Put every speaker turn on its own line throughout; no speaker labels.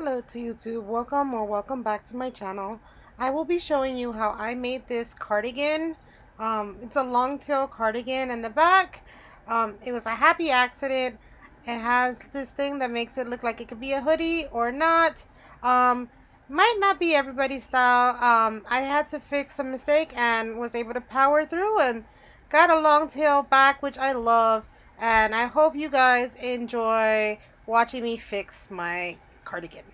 Hello to YouTube. Welcome back to my channel. I will be showing you how I made this cardigan. It's a long tail cardigan in the back. It was a happy accident. It has this thing that makes it look like it could be a hoodie or not. Might not be everybody's style. I had to fix a mistake and was able to power through and got a long tail back, which I love. And I hope you guys enjoy watching me fix my cardigan.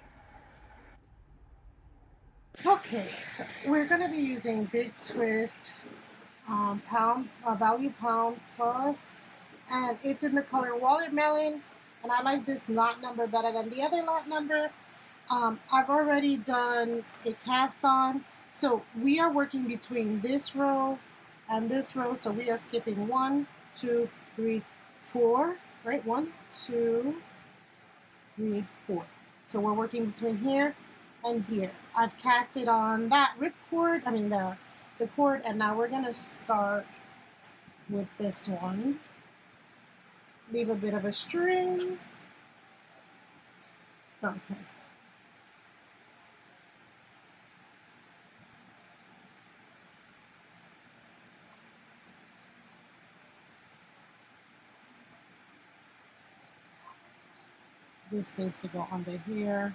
Okay, we're gonna be using Big Twist Value Pound Plus, and it's in the color Watermelon. And I like this lot number better than the other lot number. I've already done a cast on, so we are working between this row and this row. So we are skipping 1, 2, 3, 4. Right, 1, 2, 3, 4. So we're working between here and here. I've cast it on that rip cord, the cord, and now we're gonna start with this one. Leave a bit of a string. Okay. This needs to go under here.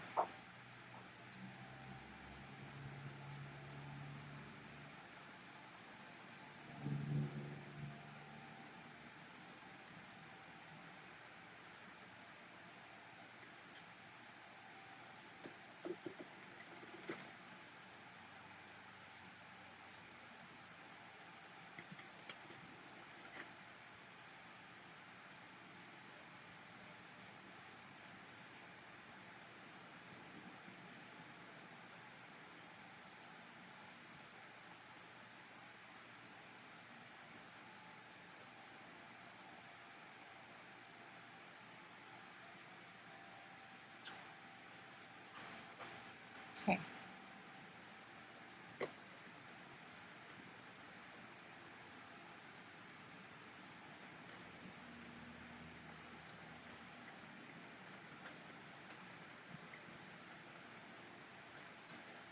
Okay.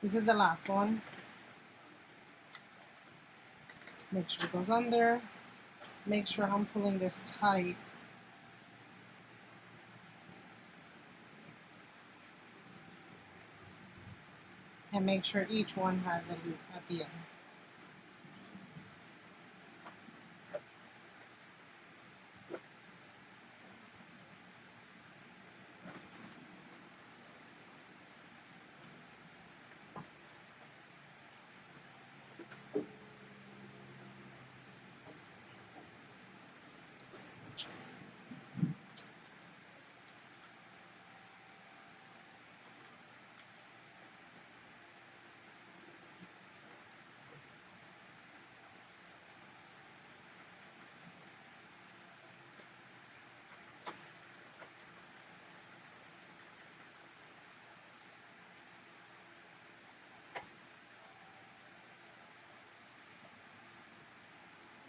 This is the last one. Make sure it goes under. Make sure I'm pulling this tight. And make sure each one has a loop at the end.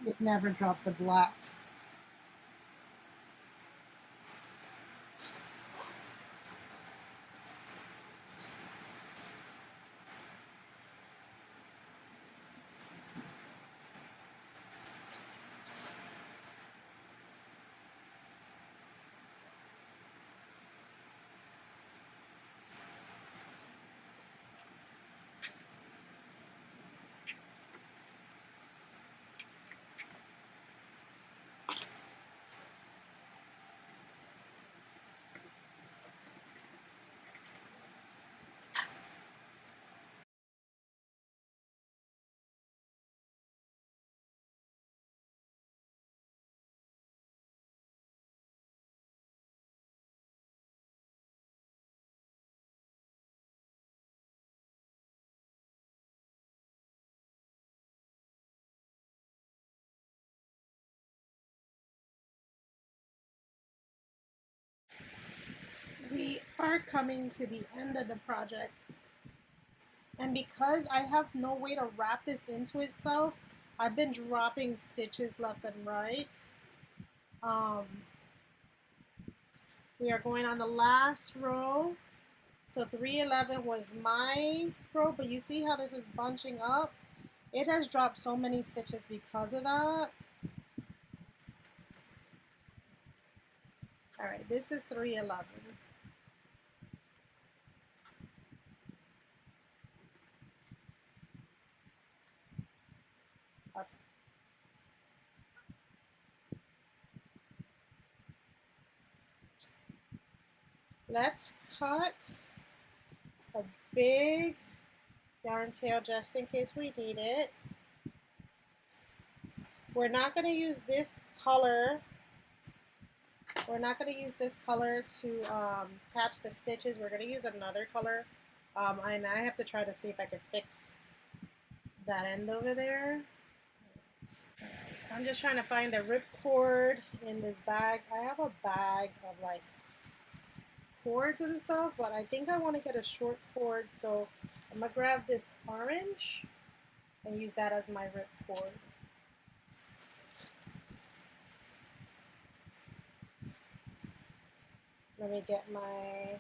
It never dropped the black. We are coming to the end of the project, and because I have no way to wrap this into itself, I've been dropping stitches left and right. Um, we are going on the last row, So 311 was my row, but you see how this is bunching up? It has dropped so many stitches because of that. All right, this is 311. Okay. Let's cut a big yarn tail just in case we need it. We're not going to use this color. We're not going to use this color to catch the stitches. We're going to use another color. And I have to try to see if I can fix that end over there. I'm just trying to find the ripcord in this bag. I have a bag of like cords and stuff, but I think I want to get a short cord, so I'm gonna grab this orange and use that as my ripcord. Let me get my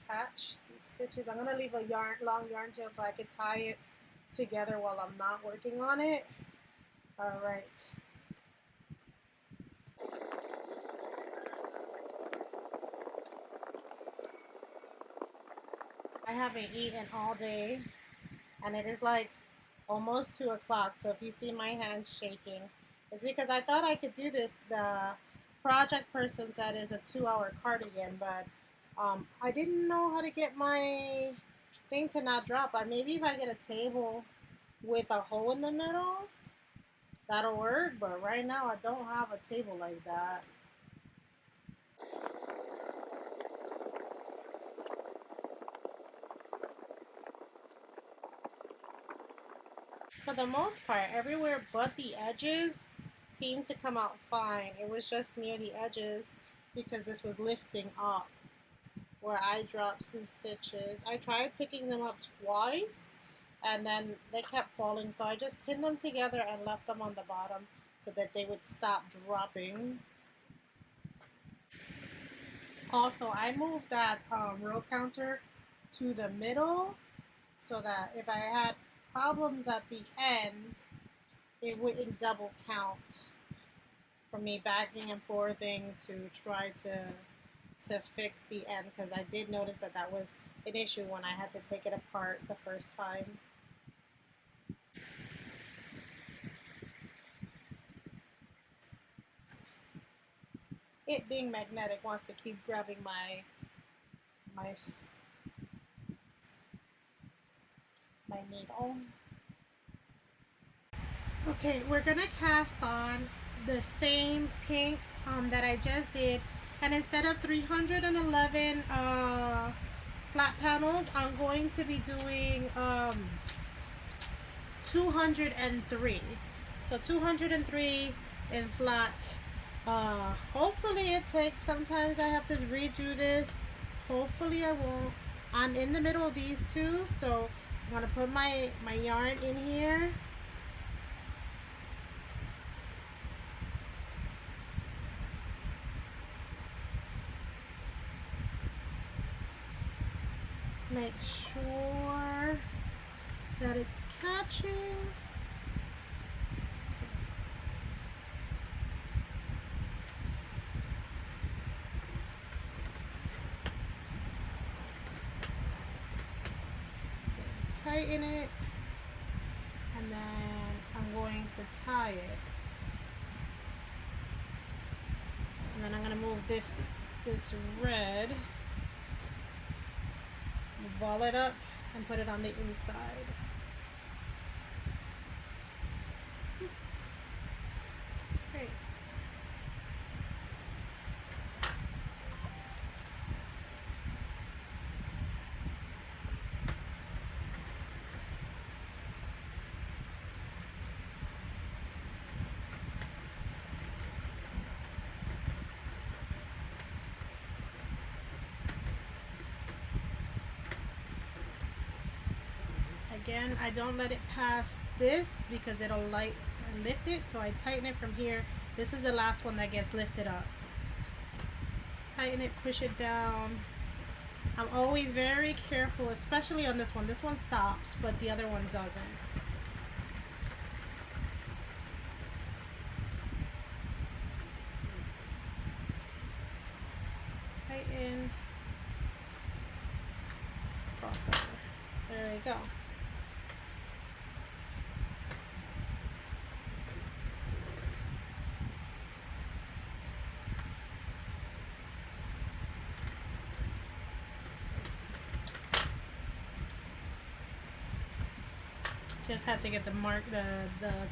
catch these stitches. I'm gonna leave a long yarn tail so I can tie it together while I'm not working on it. All right. I haven't eaten all day, and it is like almost 2 o'clock. So if you see my hands shaking, it's because I thought I could do this. The project person said it's a 2-hour cardigan, but I didn't know how to get my thing to not drop. Maybe if I get a table with a hole in the middle, that'll work. But right now I don't have a table like that. For the most part, everywhere but the edges seemed to come out fine. It was just near the edges because this was lifting up where I dropped some stitches. I tried picking them up twice and then they kept falling, so I just pinned them together and left them on the bottom so that they would stop dropping. Also, I moved that row counter to the middle so that if I had problems at the end, it wouldn't double count for me backing and forthing to try to fix the end, because I did notice that that was an issue when I had to take it apart the first time. It being magnetic wants to keep grabbing my needle. Okay, we're gonna cast on the same pink that I just did, and instead of 311 flat panels, I'm going to be doing 203. So 203 in flat. Hopefully it takes, sometimes I have to redo this. Hopefully I won't. I'm in the middle of these two, so I'm gonna put my yarn in here. Make sure that it's catching. Tighten it, and then I'm going to tie it, and then I'm going to move this red, ball it up and put it on the inside. Great. Again, I don't let it pass this because it'll lift it, so I tighten it from here. This is the last one that gets lifted up. tighten it, push it down. I'm always very careful, especially on this one. This one stops, but the other one doesn't. Tighten. Crossover. There you go. Just had to get the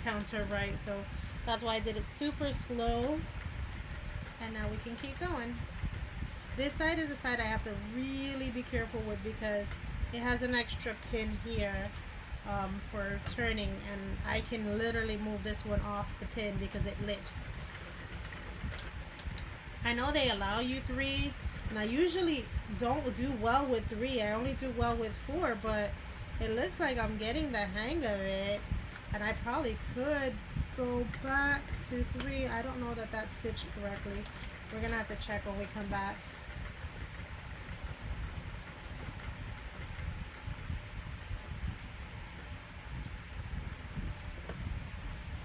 counter right, so that's why I did it super slow. And now we can keep going. This side is the side I have to really be careful with because it has an extra pin here for turning, and I can literally move this one off the pin because it lifts. I know they allow you 3, and I usually don't do well with 3. I only do well with 4, but it looks like I'm getting the hang of it, and I probably could go back to 3. I don't know that that's stitched correctly. We're gonna have to check when we come back.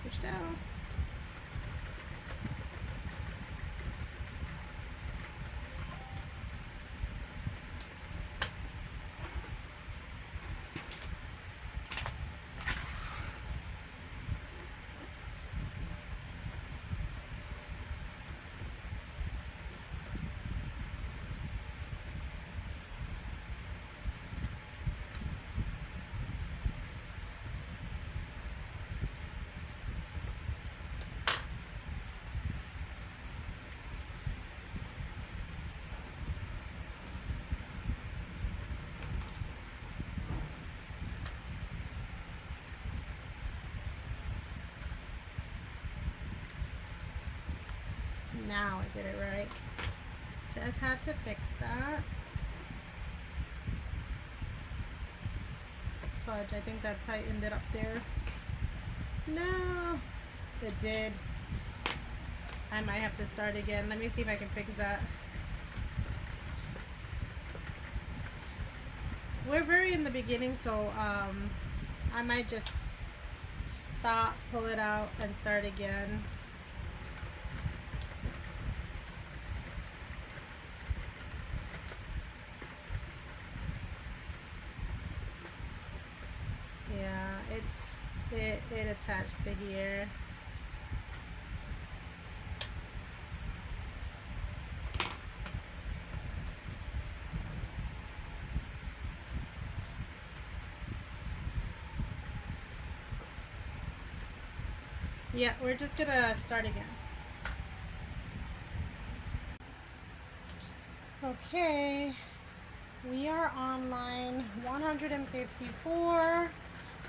Push down. Now I did it right. Just had to fix that. Fudge, I think that tightened it up there. No, it did. I might have to start again. Let me see if I can fix that. We're very in the beginning, so I might just stop, pull it out, and start again. It attached to here. Yeah, we're just gonna start again. Okay, we are on line 154.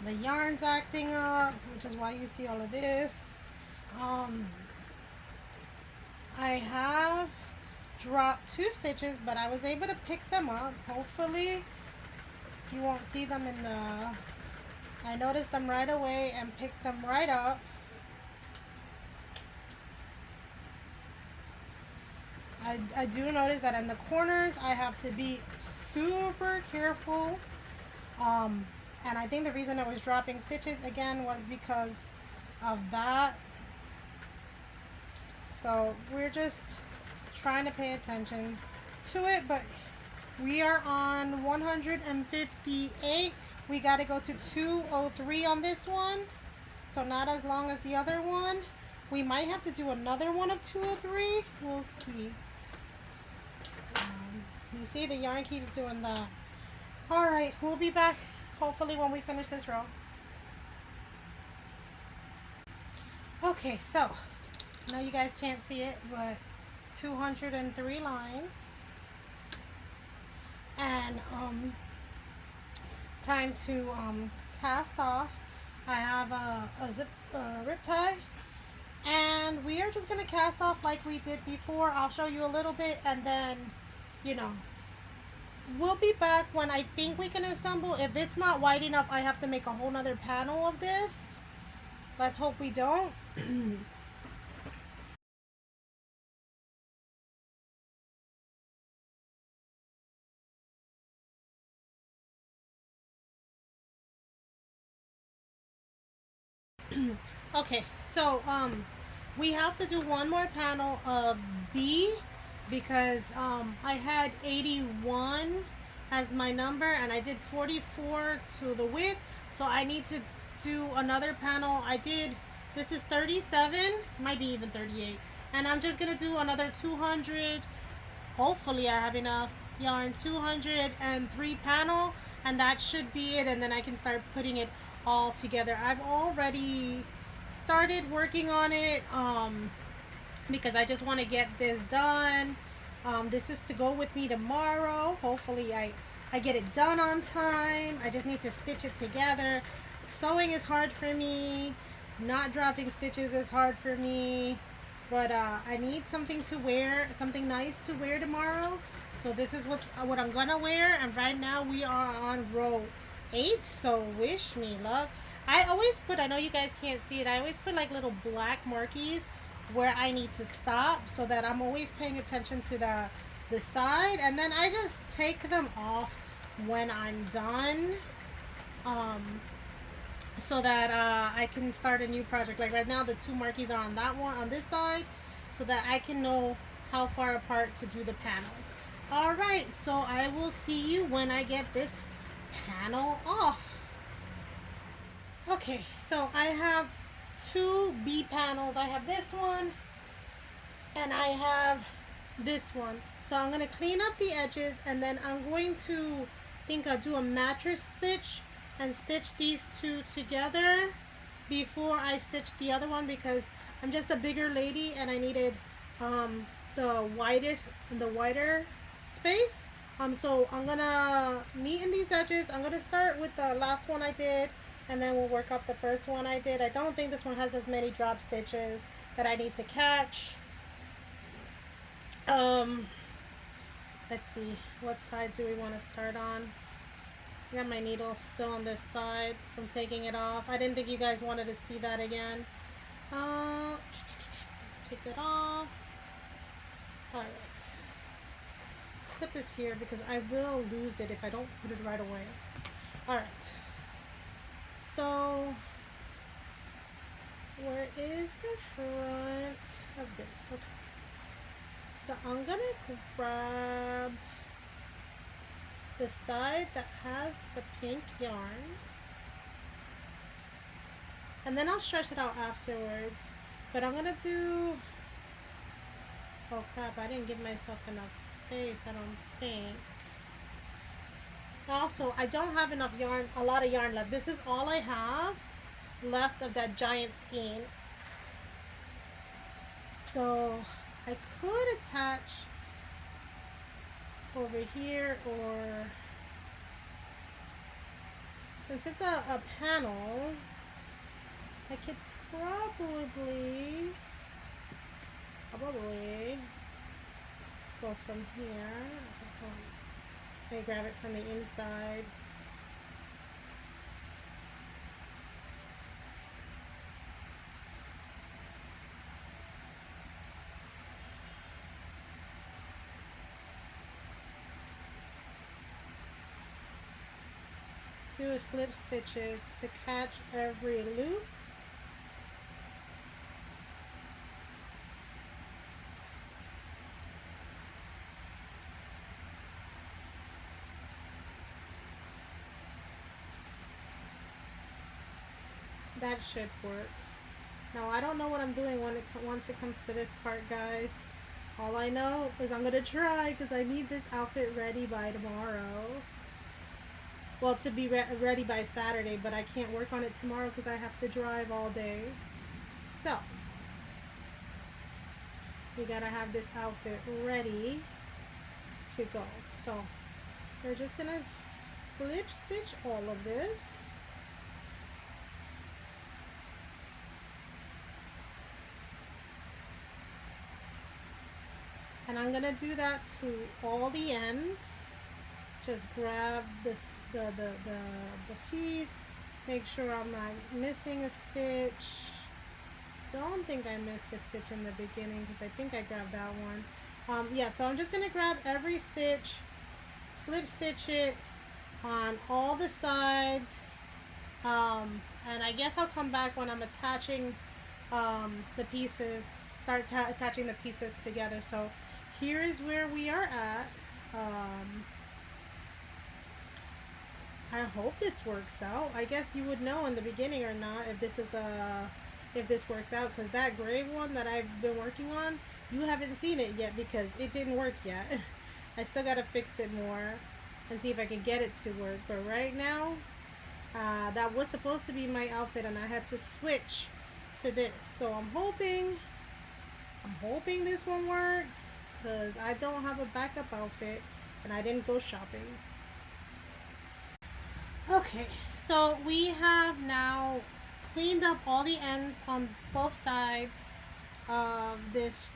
The yarn's acting up, which is why you see all of this. I have dropped 2 stitches, but I was able to pick them up. Hopefully you won't see them in the... I noticed them right away and picked them right up. I do notice that in the corners I have to be super careful. And I think the reason I was dropping stitches again was because of that. So we're just trying to pay attention to it, but we are on 158. We got to go to 203 on this one. So not as long as the other one. We might have to do another one of 203. We'll see. You see the yarn keeps doing that. All right, we'll be back hopefully when we finish this row. Okay, so I know you guys can't see it, but 203 lines, and time to cast off. I have a rip tie, and we are just gonna cast off like we did before. I'll show you a little bit, and then we'll be back when I think we can assemble. If it's not wide enough, I have to make a whole nother panel of this. Let's hope we don't. Okay, so we have to do one more panel of B because I had 81 as my number and I did 44 to the width, so I need to do another panel. I did, this is 37, might be even 38, and I'm just gonna do another 200. Hopefully I have enough yarn, 203 panel, and that should be it, and then I can start putting it all together. I've already started working on it because I just want to get this done. This is to go with me tomorrow. Hopefully I get it done on time. I just need to stitch it together. Sewing is hard for me. Not dropping stitches is hard for me. But I need something to wear, something nice to wear tomorrow. So this is what I'm gonna wear. And right now we are on row 8. So wish me luck. I always put, I know you guys can't see it, I always put like little black markies where I need to stop so that I'm always paying attention to the side, and then I just take them off when I'm done, so that I can start a new project. Like right now the two markies are on that one, on this side, so that I can know how far apart to do the panels. Alright, so I will see you when I get this panel off. Okay, so I have two B panels. I have this one and I have this one. So I'm going to clean up the edges, and then I'm going to think I'll do a mattress stitch and stitch these two together before I stitch the other one, because I'm just a bigger lady and I needed the wider space. So I'm gonna neaten these edges. I'm gonna start with the last one I did, and then we'll work up the first one I did. I don't think this one has as many drop stitches that I need to catch. Let's see, what side do we want to start on? I got my needle still on this side from taking it off. I didn't think you guys wanted to see that again. Take that off. Alright. Put this here because I will lose it if I don't put it right away. Alright. So, where is the front of this? Okay. So I'm gonna grab the side that has the pink yarn, and then I'll stretch it out afterwards. But I'm gonna do, oh crap, I didn't give myself enough space, I don't think. Also, I don't have enough yarn, a lot of yarn left. This is all I have left of that giant skein. So I could attach over here, or since it's a panel, I could probably go from here. Let me grab it from the inside. Do slip stitches to catch every loop. That should work. Now I don't know what I'm doing once it comes to this part, guys. All I know is I'm gonna try, because I need this outfit ready by tomorrow. Well, to be ready by Saturday, but I can't work on it tomorrow because I have to drive all day. So we gotta have this outfit ready to go. So we're just gonna slip stitch all of this. And I'm gonna do that to all the ends. Just grab this the piece, make sure I'm not missing a stitch. Don't think I missed a stitch in the beginning because I think I grabbed that one. Yeah, so I'm just gonna grab every stitch, slip stitch it on all the sides, And I guess I'll come back when I'm attaching the pieces, attaching the pieces together. So here is where we are at. I hope this works out. I guess you would know in the beginning or not if this is if this worked out, because that gray one that I've been working on, you haven't seen it yet because it didn't work yet. I still gotta fix it more and see if I can get it to work. But right now, that was supposed to be my outfit, and I had to switch to this. So I'm hoping this one works, because I don't have a backup outfit and I didn't go shopping. Okay, so we have now cleaned up all the ends on both sides of this,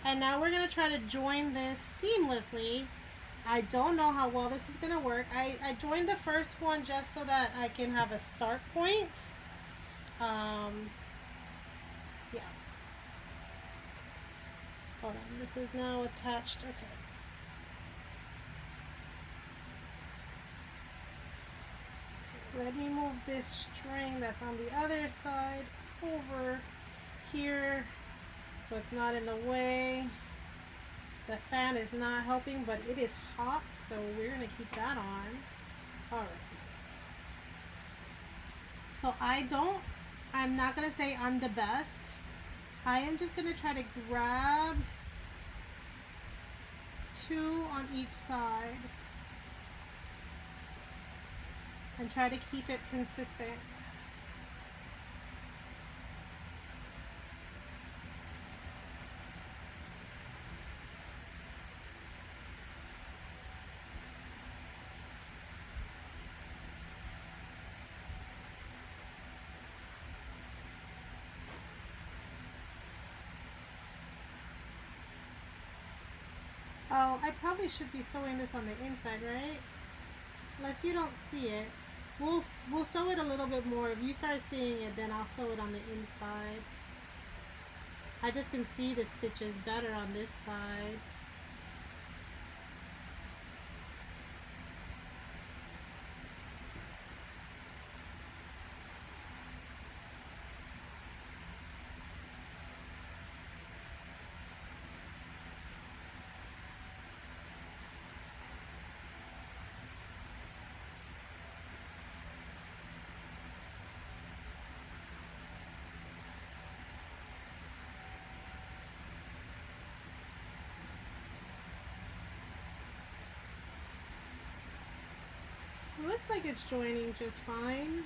and now we're gonna try to join this seamlessly. I don't know how well this is gonna work. I joined the first one just so that I can have a start point. Yeah. Hold on, this is now attached. Okay. Let me move this string that's on the other side over here so it's not in the way. The fan is not helping, but it is hot, so we're gonna keep that on. Alright. So I'm not gonna say I'm the best. I am just gonna try to grab 2 on each side and try to keep it consistent. Oh, I probably should be sewing this on the inside, right? Unless you don't see it. We'll sew it a little bit more. If you start seeing it, then I'll sew it on the inside. I just can see the stitches better on this side. It looks like it's joining just fine.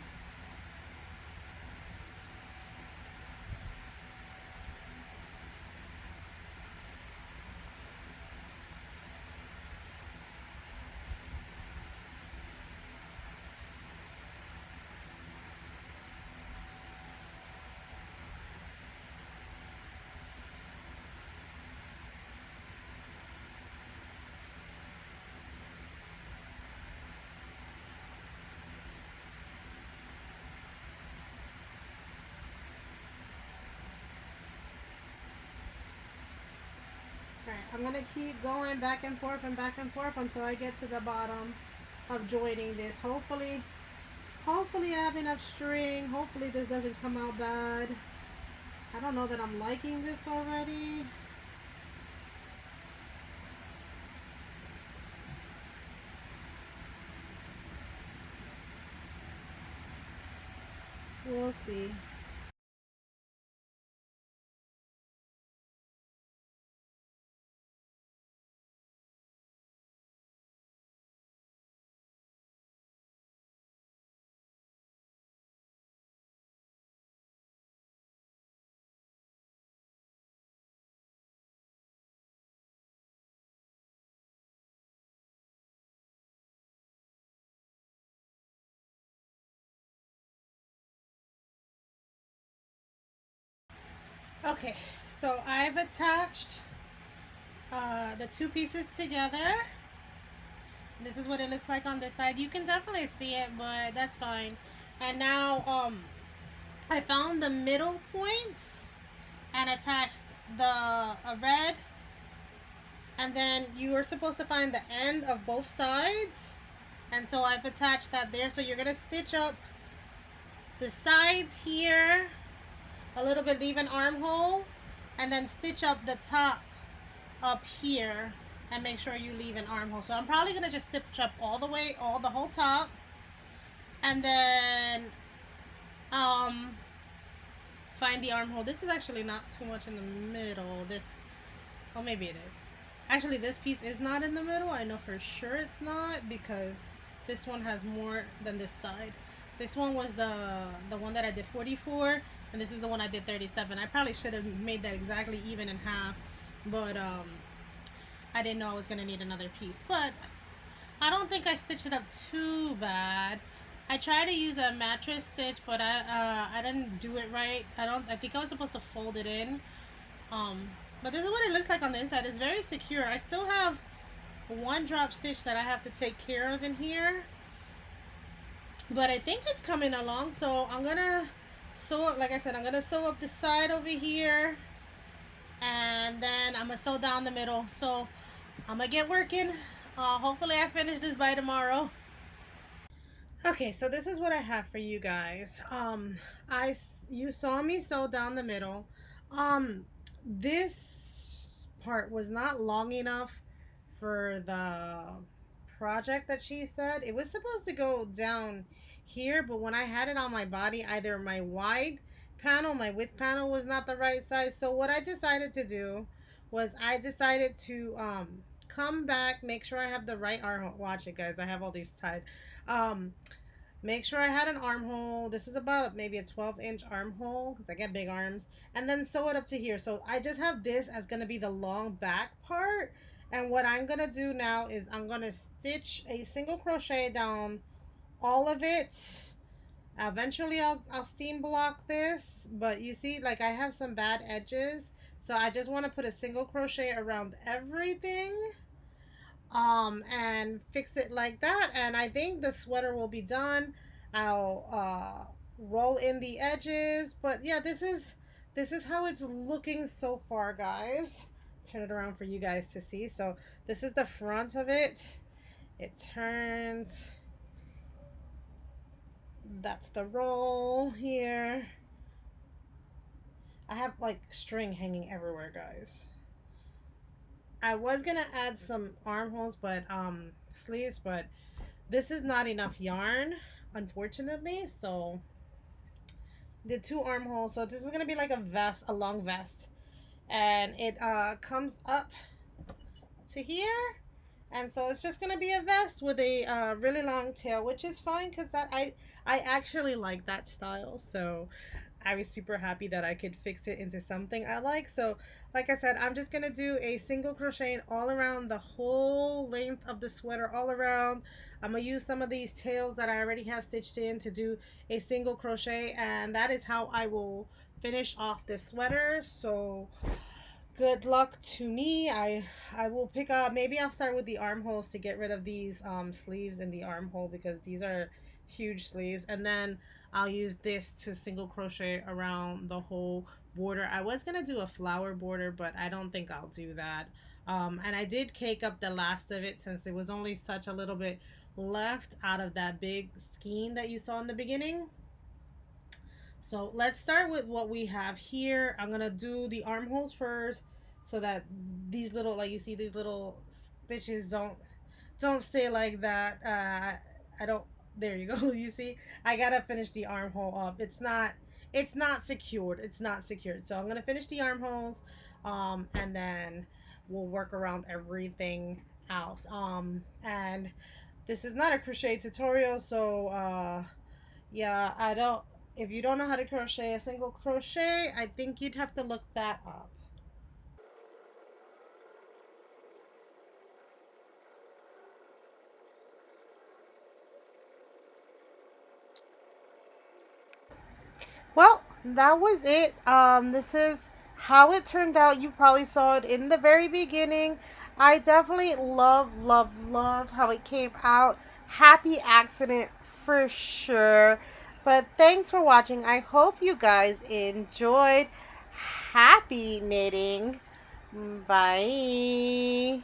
Alright, I'm gonna keep going back and forth until I get to the bottom of joining this. Hopefully I have enough string. Hopefully this doesn't come out bad. I don't know that I'm liking this already. We'll see. Okay, so I've attached the 2 pieces together. This is what it looks like on this side. You can definitely see it, but that's fine. And now I found the middle points and attached the red, and then you are supposed to find the end of both sides, and so I've attached that there. So you're gonna stitch up the sides here, a little bit, leave an armhole, and then stitch up the top up here and make sure you leave an armhole. So I'm probably gonna just stitch up all the way, the whole top, and then find the armhole. This is actually not too much in the middle. This, oh, maybe it is. Actually, this piece is not in the middle. I know for sure it's not because this one has more than this side. This one was the one that I did 44, and this is the one I did 37. I probably should have made that exactly even in half, but I didn't know I was gonna need another piece. But I don't think I stitched it up too bad. I tried to use a mattress stitch, but I didn't do it right. I think I was supposed to fold it in. But this is what it looks like on the inside. It's very secure. I still have one drop stitch that I have to take care of in here, but I think it's coming along. So I'm gonna sew up, like I said, I'm gonna sew up the side over here, and then I'm gonna sew down the middle. So I'm gonna get working. Hopefully I finish this by tomorrow. Okay, so this is what I have for you guys. You saw me sew down the middle. This part was not long enough for the project that she said. It was supposed to go down here, but when I had it on my body, either my wide panel, my width panel was not the right size. So what I decided to do was I decided to come back, make sure I have the right armhole. Watch it, guys. I have all these tied. Make sure I had an armhole. This is about maybe a 12-inch armhole because I get big arms. And then sew it up to here. So I just have this as going to be the long back part. And what I'm going to do now is I'm going to stitch a single crochet down all of it. Eventually I'll seam block this. But you see, like, I have some bad edges. So I just want to put a single crochet around everything. And fix it like that, and I think the sweater will be done. I'll roll in the edges, but yeah, this is how it's looking so far, guys. Turn it around for you guys to see. So this is the front of it. It turns. That's the roll here. I have like string hanging everywhere, guys. I was gonna add some armholes, but sleeves, but this is not enough yarn, unfortunately. So the 2 armholes. So this is gonna be like a vest, a long vest, and it comes up to here, and so it's just gonna be a vest with a really long tail, which is fine because that I actually like that style. So I was super happy that I could fix it into something I like. So like I said, I'm just gonna do a single crochet all around the whole length of the sweater, all around. I'm gonna use some of these tails that I already have stitched in to do a single crochet, and that is how I will finish off this sweater. So good luck to me. I will pick up, maybe I'll start with the armholes to get rid of these sleeves in the armhole because these are huge sleeves, and then I'll use this to single crochet around the whole border. I was gonna do a flower border, but I don't think I'll do that. And I did cake up the last of it since it was only such a little bit left out of that big skein that you saw in the beginning. So let's start with what we have here. I'm gonna do the armholes first so that these little, like you see, these little stitches don't stay like that. I don't, there you go. You see, I gotta finish the armhole up. It's not secured. It's not secured. So I'm gonna finish the armholes, and then we'll work around everything else. And this is not a crochet tutorial, so yeah, I don't. If you don't know how to crochet a single crochet, I think you'd have to look that up. Well, that was it. This is how it turned out. You probably saw it in the very beginning. I definitely love how it came out. Happy accident for sure. But thanks for watching. I hope you guys enjoyed. Happy knitting. Bye.